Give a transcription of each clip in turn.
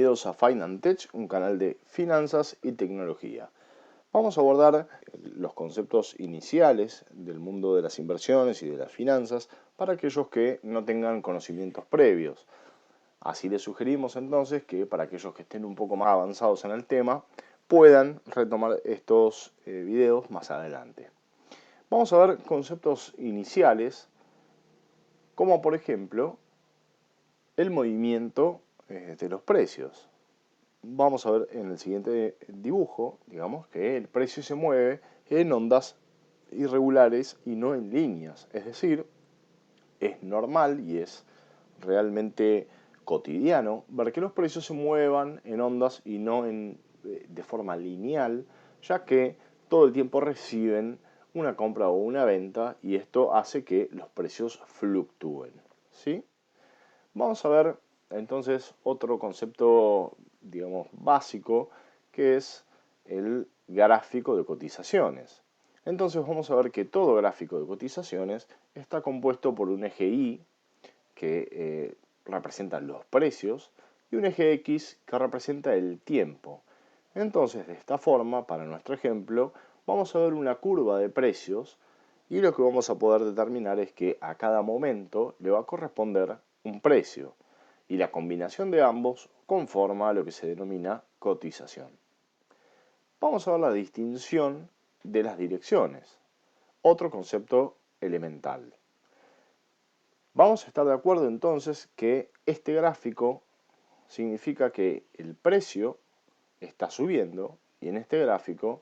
Bienvenidos a FinanTech, un canal de finanzas y tecnología. Vamos a abordar los conceptos iniciales del mundo de las inversiones y de las finanzas para aquellos que no tengan conocimientos previos. Así les sugerimos entonces que para aquellos que estén un poco más avanzados en el tema puedan retomar estos videos más adelante. Vamos a ver conceptos iniciales como por ejemplo el movimiento de los precios. Vamos a ver en el siguiente dibujo, digamos, que el precio se mueve en ondas irregulares y no en líneas. Es decir, es normal y es realmente cotidiano ver que los precios se muevan en ondas y no de forma lineal, ya que todo el tiempo reciben una compra o una venta y esto hace que los precios fluctúen, ¿sí? Vamos a ver entonces otro concepto, digamos, básico, que es el gráfico de cotizaciones. Entonces vamos a ver que todo gráfico de cotizaciones está compuesto por un eje Y, que representa los precios, y un eje X, que representa el tiempo. Entonces, de esta forma, para nuestro ejemplo, vamos a ver una curva de precios y lo que vamos a poder determinar es que a cada momento le va a corresponder un precio y la combinación de ambos conforma lo que se denomina cotización. Vamos a ver la distinción de las direcciones, otro concepto elemental. Vamos a estar de acuerdo entonces que este gráfico significa que el precio está subiendo y en este gráfico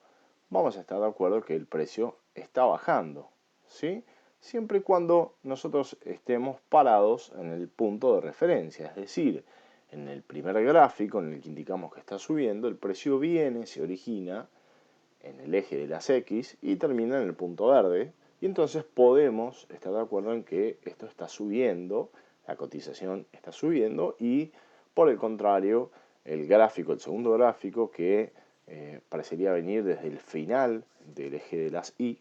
vamos a estar de acuerdo que el precio está bajando, ¿sí? Siempre y cuando nosotros estemos parados en el punto de referencia, es decir, en el primer gráfico en el que indicamos que está subiendo, el precio viene, se origina en el eje de las X y termina en el punto verde, y entonces podemos estar de acuerdo en que esto está subiendo, la cotización está subiendo, y por el contrario, el gráfico, el segundo gráfico, que parecería venir desde el final del eje de las Y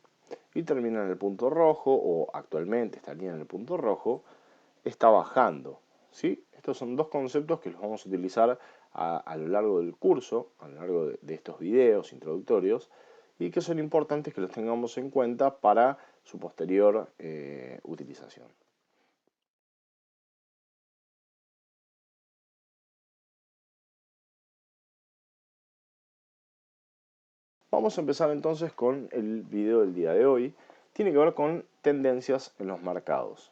y termina en el punto rojo, o actualmente estaría en el punto rojo, está bajando, ¿sí? Estos son dos conceptos que los vamos a utilizar a lo largo del curso, a lo largo de estos videos introductorios, y que son importantes que los tengamos en cuenta para su posterior utilización. Vamos a empezar entonces con el video del día de hoy. Tiene que ver con tendencias en los mercados.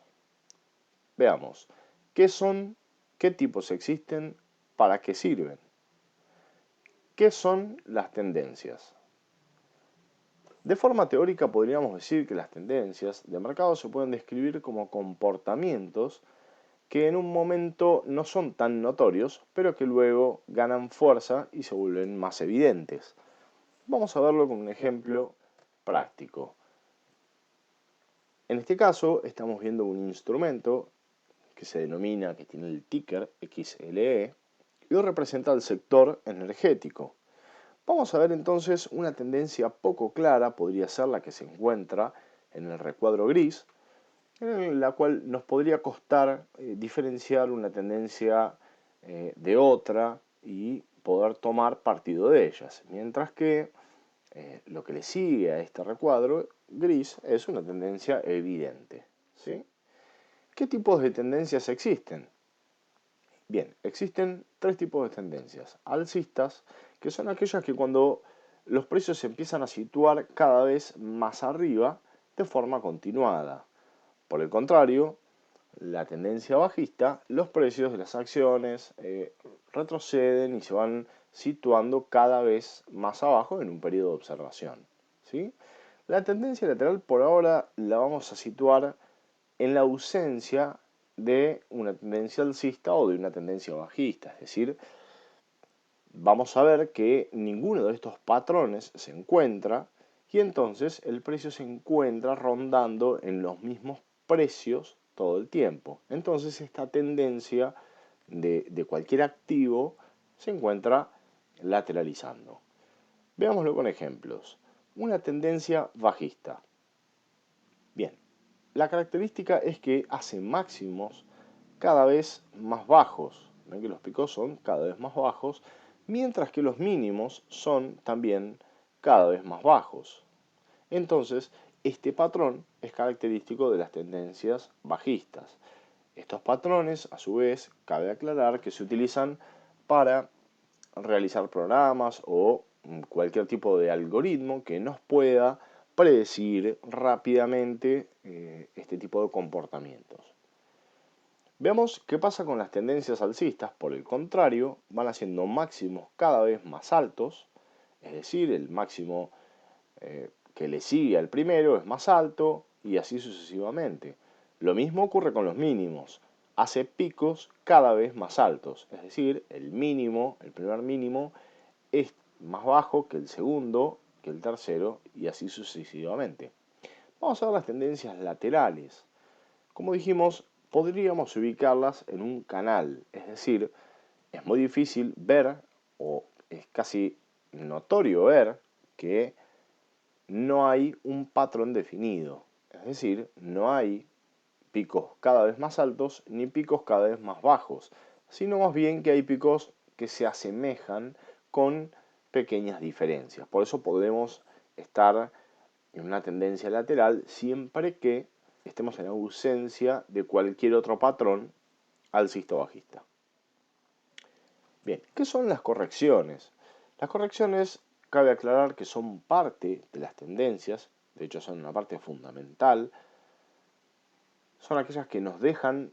Veamos, ¿qué son? ¿Qué tipos existen? ¿Para qué sirven? ¿Qué son las tendencias? De forma teórica podríamos decir que las tendencias de mercado se pueden describir como comportamientos que en un momento no son tan notorios, pero que luego ganan fuerza y se vuelven más evidentes. Vamos a verlo con un ejemplo práctico. En este caso estamos viendo un instrumento que se denomina, que tiene el ticker XLE y representa el sector energético. Vamos a ver entonces una tendencia poco clara, podría ser la que se encuentra en el recuadro gris, en la cual nos podría costar diferenciar una tendencia de otra y poder tomar partido de ellas, mientras que lo que le sigue a este recuadro gris es una tendencia evidente, ¿sí? ¿Qué tipos de tendencias existen? Bien, existen tres tipos de tendencias. Alcistas, que son aquellas que cuando los precios se empiezan a situar cada vez más arriba de forma continuada. Por el contrario, la tendencia bajista, los precios de las acciones retroceden y se van situando cada vez más abajo en un periodo de observación, ¿sí? La tendencia lateral por ahora la vamos a situar en la ausencia de una tendencia alcista o de una tendencia bajista, es decir, vamos a ver que ninguno de estos patrones se encuentra y entonces el precio se encuentra rondando en los mismos precios todo el tiempo. Entonces esta tendencia de cualquier activo se encuentra lateralizando. Veámoslo con ejemplos. Una tendencia bajista. Bien, la característica es que hace máximos cada vez más bajos, Ven que los picos son cada vez más bajos, mientras que los mínimos son también cada vez más bajos. Entonces, este patrón es característico de las tendencias bajistas. Estos patrones, a su vez, cabe aclarar que se utilizan para realizar programas o cualquier tipo de algoritmo que nos pueda predecir rápidamente este tipo de comportamientos. Veamos qué pasa con las tendencias alcistas. Por el contrario, van haciendo máximos cada vez más altos, es decir, el máximo que le sigue al primero es más alto y así sucesivamente. Lo mismo ocurre con los mínimos. Hace picos cada vez más altos, es decir, el mínimo, el primer mínimo, es más bajo que el segundo, que el tercero y así sucesivamente. Vamos a ver las tendencias laterales. Como dijimos, podríamos ubicarlas en un canal, es decir, es muy difícil ver o es casi notorio ver que no hay un patrón definido, es decir, no hay picos cada vez más altos ni picos cada vez más bajos, sino más bien que hay picos que se asemejan con pequeñas diferencias. Por eso podemos estar en una tendencia lateral siempre que estemos en ausencia de cualquier otro patrón alcista o bajista. Bien, ¿qué son las correcciones? Las correcciones, cabe aclarar que son parte de las tendencias, de hecho son una parte fundamental, son aquellas que nos dejan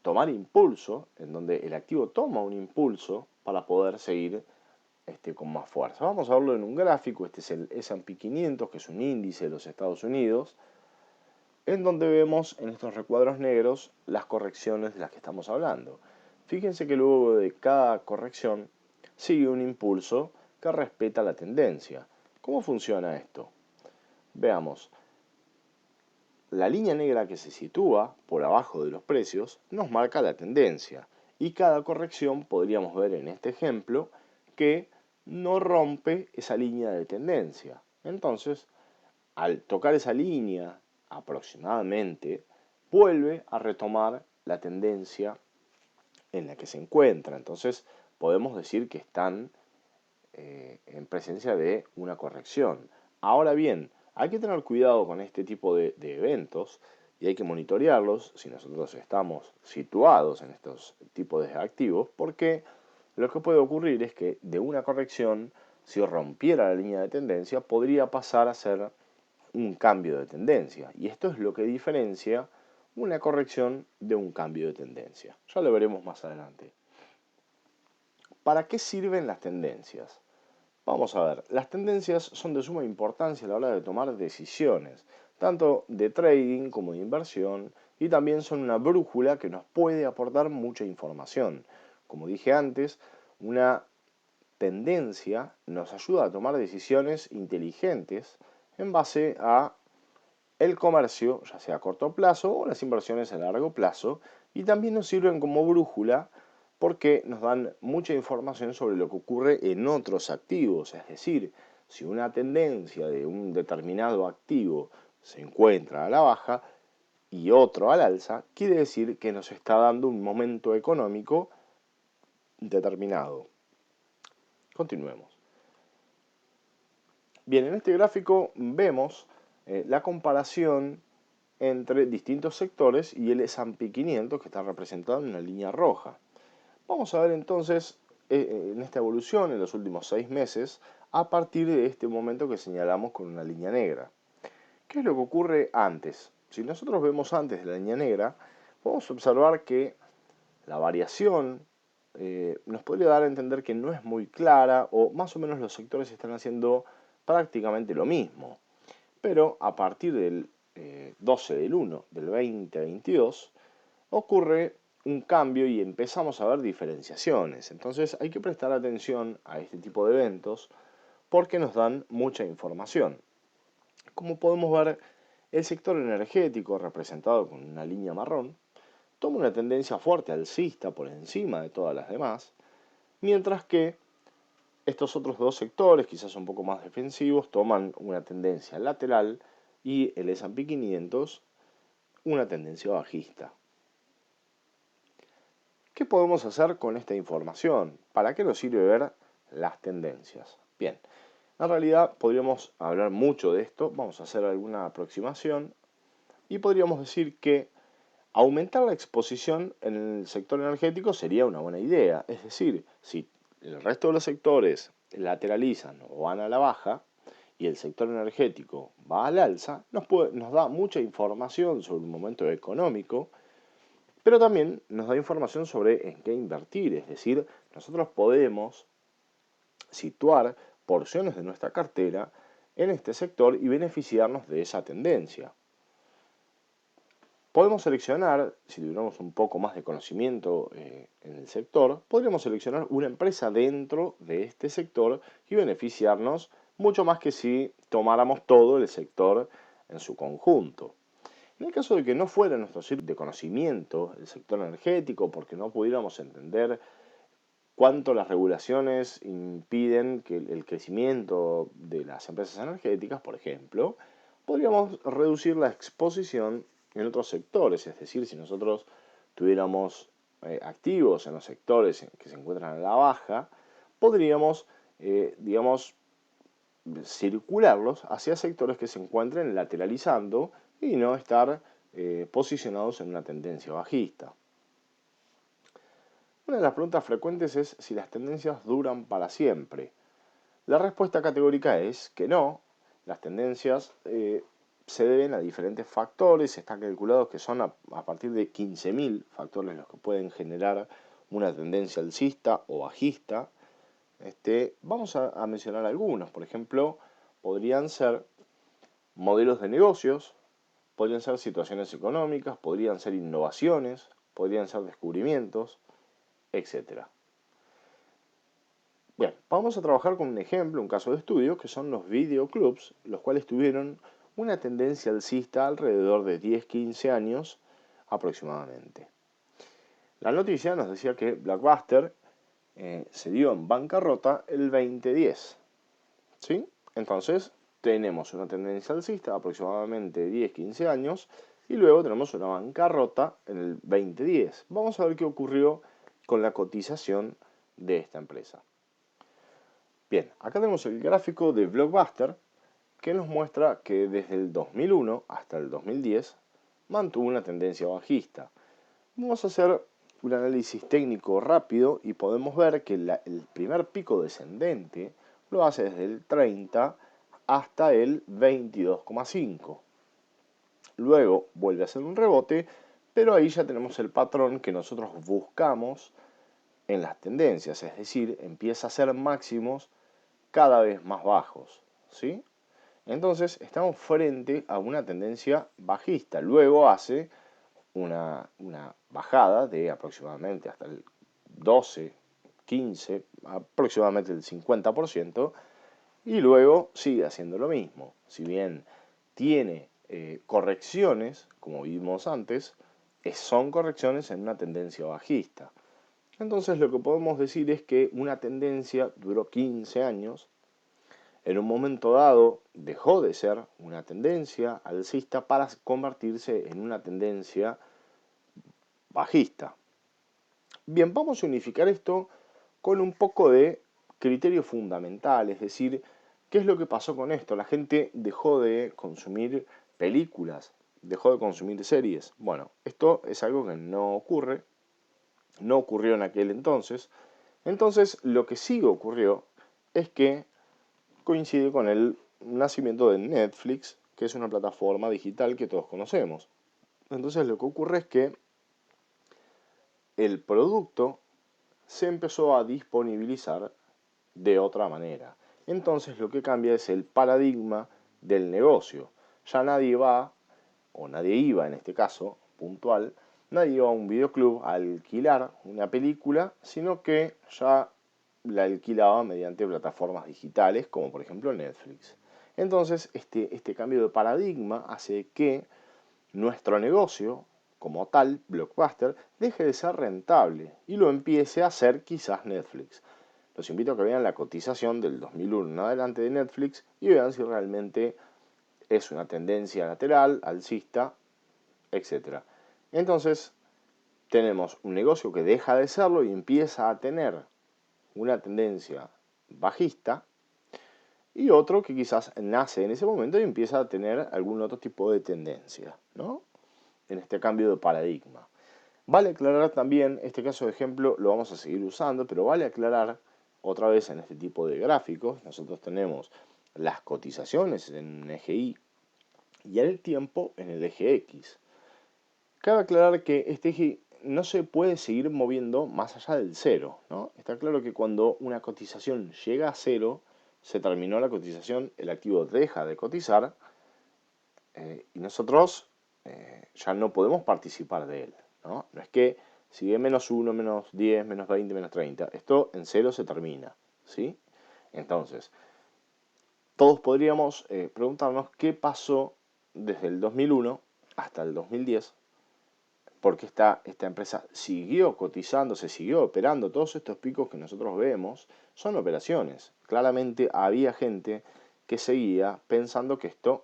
tomar impulso, en donde el activo toma un impulso para poder seguir con más fuerza. Vamos a verlo en un gráfico, este es el S&P 500, que es un índice de los Estados Unidos, en donde vemos en estos recuadros negros las correcciones de las que estamos hablando. Fíjense que luego de cada corrección sigue un impulso que respeta la tendencia. ¿Cómo funciona esto? Veamos. La línea negra que se sitúa por abajo de los precios nos marca la tendencia y cada corrección podríamos ver en este ejemplo que no rompe esa línea de tendencia. Entonces, al tocar esa línea aproximadamente, vuelve a retomar la tendencia en la que se encuentra. Entonces, podemos decir que están en presencia de una corrección. Ahora bien, hay que tener cuidado con este tipo de eventos y hay que monitorearlos si nosotros estamos situados en estos tipos de activos, porque lo que puede ocurrir es que de una corrección, si rompiera la línea de tendencia, podría pasar a ser un cambio de tendencia. Y esto es lo que diferencia una corrección de un cambio de tendencia. Ya lo veremos más adelante. ¿Para qué sirven las tendencias? Vamos a ver, las tendencias son de suma importancia a la hora de tomar decisiones, tanto de trading como de inversión, y también son una brújula que nos puede aportar mucha información. Como dije antes, una tendencia nos ayuda a tomar decisiones inteligentes en base a el comercio, ya sea a corto plazo o las inversiones a largo plazo, y también nos sirven como brújula porque nos dan mucha información sobre lo que ocurre en otros activos, es decir, si una tendencia de un determinado activo se encuentra a la baja y otro al alza, quiere decir que nos está dando un momento económico determinado. Continuemos. Bien, en este gráfico vemos la comparación entre distintos sectores y el S&P 500 que está representado en una línea roja. Vamos a ver entonces en esta evolución en los últimos 6 meses a partir de este momento que señalamos con una línea negra. ¿Qué es lo que ocurre antes? Si nosotros vemos antes de la línea negra, podemos observar que la variación nos podría dar a entender que no es muy clara o más o menos los sectores están haciendo prácticamente lo mismo. Pero a partir del 12 del 1 del 2022 ocurre un cambio y empezamos a ver diferenciaciones. Entonces hay que prestar atención a este tipo de eventos porque nos dan mucha información. Como podemos ver, el sector energético, representado con una línea marrón, toma una tendencia fuerte alcista por encima de todas las demás, mientras que estos otros dos sectores, quizás un poco más defensivos, toman una tendencia lateral y el S&P 500 una tendencia bajista. ¿Qué podemos hacer con esta información? ¿Para qué nos sirve ver las tendencias? Bien, en realidad podríamos hablar mucho de esto, vamos a hacer alguna aproximación y podríamos decir que aumentar la exposición en el sector energético sería una buena idea. Es decir, si el resto de los sectores lateralizan o van a la baja y el sector energético va al alza, nos da mucha información sobre un momento económico, pero también nos da información sobre en qué invertir. Es decir, nosotros podemos situar porciones de nuestra cartera en este sector y beneficiarnos de esa tendencia. Podemos seleccionar, si tuviéramos un poco más de conocimiento en el sector, podríamos seleccionar una empresa dentro de este sector y beneficiarnos mucho más que si tomáramos todo el sector en su conjunto. En el caso de que no fuera nuestro círculo de conocimiento el sector energético, porque no pudiéramos entender cuánto las regulaciones impiden que el crecimiento de las empresas energéticas, por ejemplo, podríamos reducir la exposición en otros sectores. Es decir, si nosotros tuviéramos activos en los sectores que se encuentran a la baja, podríamos, digamos, circularlos hacia sectores que se encuentren lateralizando y no estar posicionados en una tendencia bajista. Una de las preguntas frecuentes es si las tendencias duran para siempre. La respuesta categórica es que no. Las tendencias se deben a diferentes factores. Está calculado que son a partir de 15.000 factores los que pueden generar una tendencia alcista o bajista. Vamos a mencionar algunos. Por ejemplo, podrían ser modelos de negocios, podrían ser situaciones económicas, podrían ser innovaciones, podrían ser descubrimientos, etcétera. Bien, vamos a trabajar con un ejemplo, un caso de estudio, que son los videoclubs, los cuales tuvieron una tendencia alcista alrededor de 10-15 años aproximadamente. La noticia nos decía que Blockbuster se dio en bancarrota el 2010. ¿Sí? Entonces, tenemos una tendencia alcista de aproximadamente 10-15 años y luego tenemos una bancarrota en el 2010. Vamos a ver qué ocurrió con la cotización de esta empresa. Bien, acá tenemos el gráfico de Blockbuster que nos muestra que desde el 2001 hasta el 2010 mantuvo una tendencia bajista. Vamos a hacer un análisis técnico rápido y podemos ver que el primer pico descendente lo hace desde el 30 hasta el 22,5. Luego vuelve a hacer un rebote, pero ahí ya tenemos el patrón que nosotros buscamos en las tendencias, es decir, empieza a ser máximos cada vez más bajos, ¿sí? Entonces estamos frente a una tendencia bajista. Luego hace una bajada de aproximadamente hasta el 12, 15, aproximadamente el 50%, y luego sigue haciendo lo mismo. Si bien tiene correcciones, como vimos antes, son correcciones en una tendencia bajista. Entonces lo que podemos decir es que una tendencia duró 15 años, en un momento dado dejó de ser una tendencia alcista para convertirse en una tendencia bajista. Bien, vamos a unificar esto con un poco de criterio fundamental, es decir, ¿qué es lo que pasó con esto? La gente dejó de consumir películas, dejó de consumir series. Bueno, esto es algo que no ocurre, no ocurrió en aquel entonces. Entonces, lo que sí ocurrió es que coincide con el nacimiento de Netflix, que es una plataforma digital que todos conocemos. Entonces, lo que ocurre es que el producto se empezó a disponibilizar de otra manera. Entonces lo que cambia es el paradigma del negocio. Ya nadie va, o nadie iba en este caso, puntual, nadie iba a un videoclub a alquilar una película, sino que ya la alquilaba mediante plataformas digitales, como por ejemplo Netflix. Entonces este cambio de paradigma hace que nuestro negocio, como tal, Blockbuster, deje de ser rentable y lo empiece a hacer quizás Netflix. Los invito a que vean la cotización del 2001 en adelante de Netflix y vean si realmente es una tendencia lateral, alcista, etc. Entonces, tenemos un negocio que deja de serlo y empieza a tener una tendencia bajista, y otro que quizás nace en ese momento y empieza a tener algún otro tipo de tendencia, ¿no? En este cambio de paradigma. Vale aclarar también, este caso de ejemplo lo vamos a seguir usando, pero vale aclarar otra vez en este tipo de gráficos, nosotros tenemos las cotizaciones en un eje Y y el tiempo en el eje X. Cabe aclarar que este eje no se puede seguir moviendo más allá del cero, ¿no? Está claro que cuando una cotización llega a cero, se terminó la cotización, el activo deja de cotizar y nosotros ya no podemos participar de él, ¿no? No es que sigue menos 1, menos 10, menos 20, menos 30. Esto en cero se termina, ¿sí? Entonces, todos podríamos preguntarnos qué pasó desde el 2001 hasta el 2010, porque esta empresa siguió cotizando, se siguió operando. Todos estos picos que nosotros vemos son operaciones. Claramente había gente que seguía pensando que esto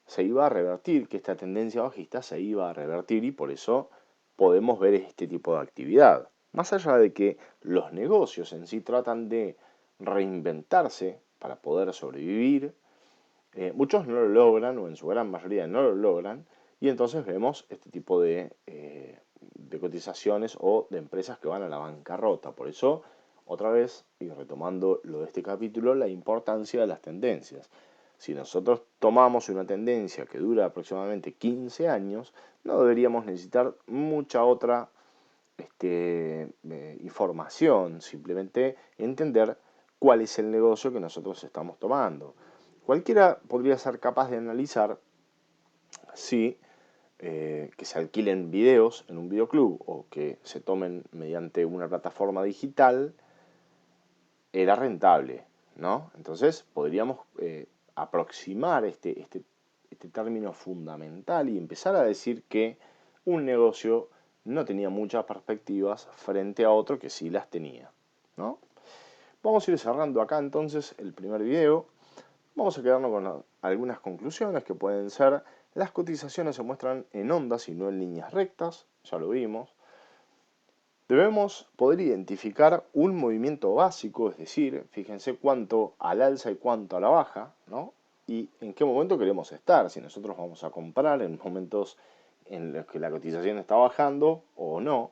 se iba a revertir, que esta tendencia bajista se iba a revertir, y por eso podemos ver este tipo de actividad. Más allá de que los negocios en sí tratan de reinventarse para poder sobrevivir, muchos no lo logran, o en su gran mayoría no lo logran, y entonces vemos este tipo de cotizaciones o de empresas que van a la bancarrota. Por eso, otra vez, y retomando lo de este capítulo, la importancia de las tendencias. Si nosotros tomamos una tendencia que dura aproximadamente 15 años, no deberíamos necesitar mucha otra información, simplemente entender cuál es el negocio que nosotros estamos tomando. Cualquiera podría ser capaz de analizar si que se alquilen videos en un videoclub o que se tomen mediante una plataforma digital era rentable, ¿no? Entonces podríamos aproximar este término fundamental y empezar a decir que un negocio no tenía muchas perspectivas frente a otro que sí las tenía, ¿no? Vamos a ir cerrando acá entonces el primer video. Vamos a quedarnos con algunas conclusiones que pueden ser: las cotizaciones se muestran en ondas y no en líneas rectas, ya lo vimos. Debemos poder identificar un movimiento básico, es decir, fíjense cuánto al alza y cuánto a la baja, ¿no? Y en qué momento queremos estar, si nosotros vamos a comprar en momentos en los que la cotización está bajando o no.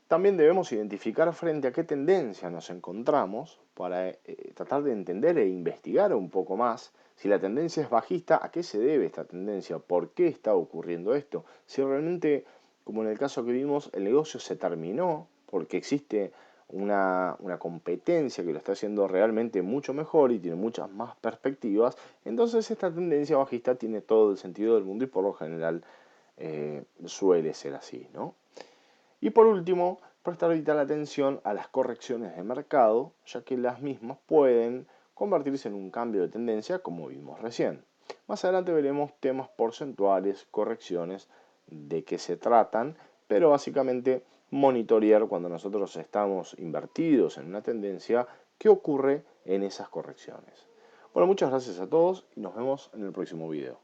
También debemos identificar frente a qué tendencia nos encontramos para tratar de entender e investigar un poco más. Si la tendencia es bajista, ¿a qué se debe esta tendencia? ¿Por qué está ocurriendo esto? Si realmente, como en el caso que vimos, el negocio se terminó porque existe una competencia que lo está haciendo realmente mucho mejor y tiene muchas más perspectivas, entonces esta tendencia bajista tiene todo el sentido del mundo y por lo general suele ser así, ¿no? Y por último, prestar vital atención a las correcciones de mercado, ya que las mismas pueden convertirse en un cambio de tendencia, como vimos recién. Más adelante veremos temas porcentuales, correcciones, de qué se tratan, pero básicamente monitorear cuando nosotros estamos invertidos en una tendencia, qué ocurre en esas correcciones. Bueno, muchas gracias a todos y nos vemos en el próximo video.